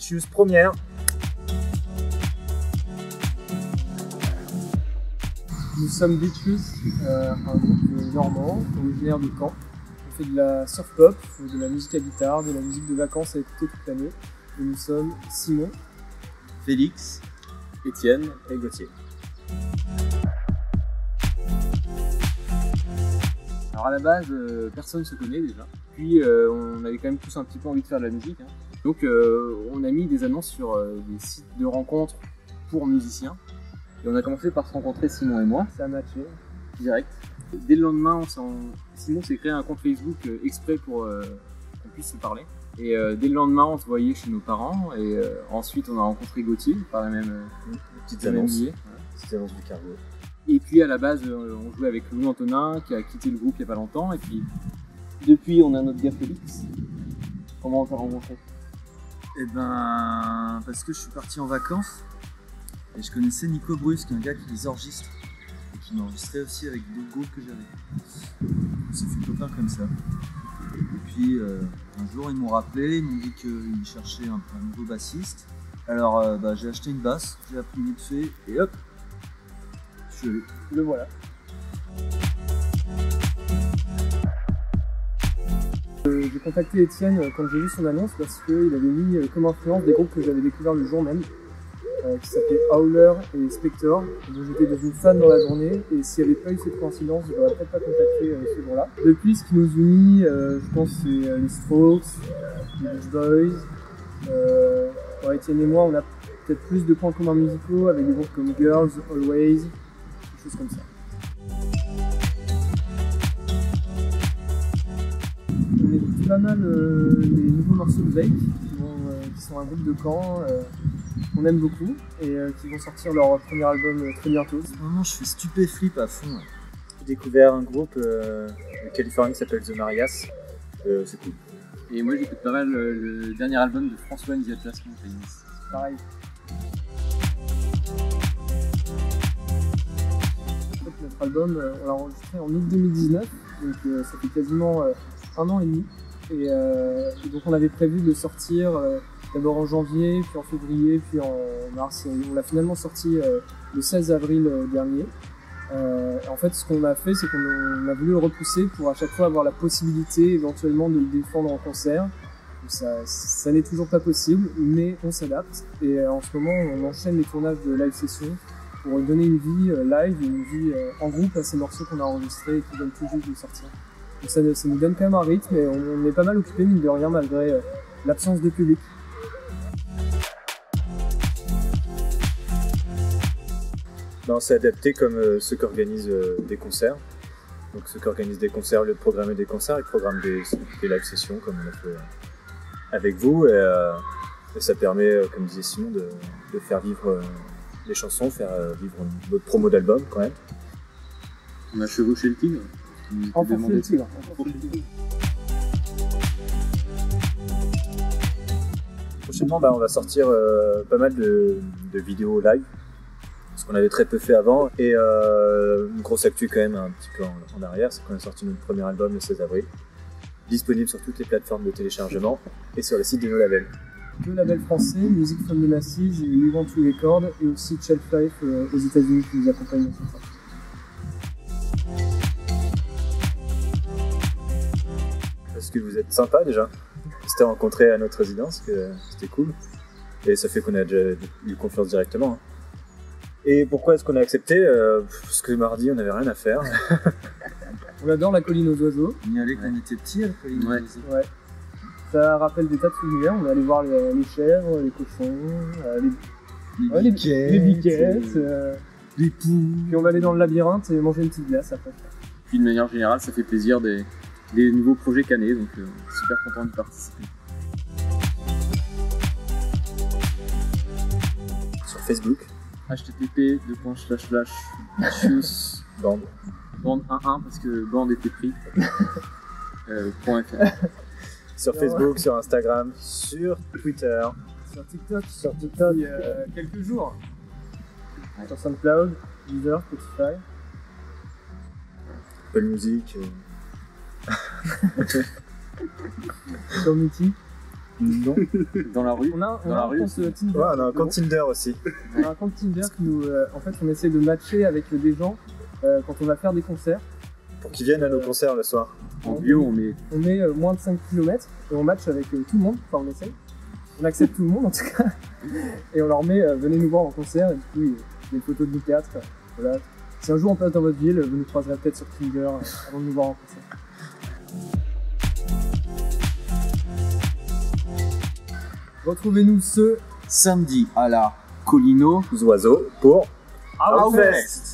Beatus première. Nous sommes Beatus, un groupe normand, originaire de Caen. On fait de la surf pop, de la musique à guitare, de la musique de vacances à écouter toute l'année. Et nous sommes Simon, Félix, Étienne et Gauthier. Alors à la base, personne ne se connaît déjà. Puis on avait quand même tous un petit peu envie de faire de la musique. Hein. Donc on a mis des annonces sur des sites de rencontres pour musiciens. Et on a commencé par se rencontrer, Simon et moi. ça a matché. Direct. Dès le lendemain, Simon s'est créé un compte Facebook exprès pour qu'on puisse se parler. Et dès le lendemain, on se voyait chez nos parents. Et ensuite, on a rencontré Gauthier par la même Petites annonces. billet. Petites annonces du cargo. Et puis à la base, on jouait avec Louis Antonin qui a quitté le groupe il n'y a pas longtemps. Et puis depuis, on a notre gars Félix. Comment on t'a rencontré? Eh ben, parce que je suis parti en vacances et je connaissais Nico Brusque, un gars qui les enregistre et qui m'enregistrait aussi avec d'autres groupes que j'avais. On s'est fait copain comme ça. Et puis un jour ils m'ont rappelé, ils m'ont dit qu'ils cherchaient un nouveau bassiste. Alors j'ai acheté une basse, j'ai appris vite fait et hop, je suis allé. Le voilà. J'ai contacté Étienne quand j'ai vu son annonce parce qu'il avait mis comme influence des groupes que j'avais découverts le jour même, qui s'appelaient Howler et Spector, dont j'étais devenu fan dans la journée, et s'il n'y avait pas eu cette coïncidence, je n'aurais peut-être pas contacté ce jour-là. Depuis, ce qui nous unit, je pense, c'est les Strokes, les Beach Boys. Étienne et moi, on a peut-être plus de points communs musicaux avec des groupes comme Girls, Always, des choses comme ça. On écoute pas mal les nouveaux morceaux de Vake, qui sont un groupe de Caen qu'on aime beaucoup et qui vont sortir leur premier album très bientôt. En ce moment, je fais Stupéflip à fond. J'ai découvert un groupe de Californie qui s'appelle The Marias. C'est cool. Et moi, j'écoute pas mal le dernier album de François Nziatlas Montagnis. Pareil. En fait, notre album, on l'a enregistré en août 2019, donc ça fait quasiment 1 an et demi. Et donc on avait prévu de le sortir d'abord en janvier, puis en février, puis en mars. Et on l'a finalement sorti le 16 avril dernier. En fait, ce qu'on a fait, c'est qu'on a voulu le repousser pour à chaque fois avoir la possibilité éventuellement de le défendre en concert. Ça n'est toujours pas possible, mais on s'adapte. Et en ce moment, on enchaîne les tournages de live sessions pour donner une vie live et une vie en groupe à ces morceaux qu'on a enregistrés et qui viennent tout juste de sortir. Donc ça nous donne quand même un rythme et on est pas mal occupé, mine de rien, malgré l'absence de public. On s'est adapté comme ceux qui organisent des concerts. Donc ceux qui organisent des concerts, au lieu de programmer des concerts, ils programment des live sessions comme on a fait avec vous. Et ça permet, comme disait Simon, de faire vivre les chansons, faire vivre notre promo d'album quand même. On a chevauché le tigre. Enfoncer le tigre. Prochainement, on va sortir pas mal de vidéos live. Ce qu'on avait très peu fait avant, et une grosse actu quand même un petit peu en arrière, c'est qu'on a sorti notre premier album le 16 avril, disponible sur toutes les plateformes de téléchargement et sur le site de nos labels. 2 labels français, Music from the Masses et We Want to Record, et aussi Shelf Life aux États-Unis qui nous accompagnent dans cette sortie. Parce que vous êtes sympa déjà, on s'était rencontrés à notre résidence, c'était cool, et ça fait qu'on a déjà eu confiance directement. Hein. Et pourquoi est-ce qu'on a accepté parce que mardi on n'avait rien à faire. On adore la colline aux oiseaux. On y allait quand on était petit à la colline aux oiseaux. Ouais. Ça rappelle des tas de souvenirs. On va aller voir les chèvres, les cochons, les biquettes, les poules. Puis on va aller dans le labyrinthe et manger une petite glace après. Puis de manière générale, ça fait plaisir des nouveaux projets canés, donc super content de participer. Sur Facebook. http://choose band 11 parce que band était pris .fr. Sur Facebook, sur Instagram, sur Twitter, sur TikTok il y a quelques jours. Ouais. Sur SoundCloud, Deezer, Spotify, Apple Music, sur Mythique. Non. Dans la rue. On a Dans la un rue compte aussi. Tinder. Ouais, on a un compte Tinder aussi. On a un compte Tinder que nous, en fait, on essaie de matcher avec des gens quand on va faire des concerts. Pour qu'ils viennent à nos concerts le soir. En bio, on met. On met moins de 5 km et on match avec tout le monde, enfin on essaye. On accepte tout le monde en tout cas. Et on leur met venez nous voir en concert et du coup il y a des photos de nous quatre. Voilà. Si un jour on passe dans votre ville, vous nous croiserez peut-être sur Tinder avant de nous voir en concert. Retrouvez-nous ce Samedi à la Colino. Oiseaux pour Outfest.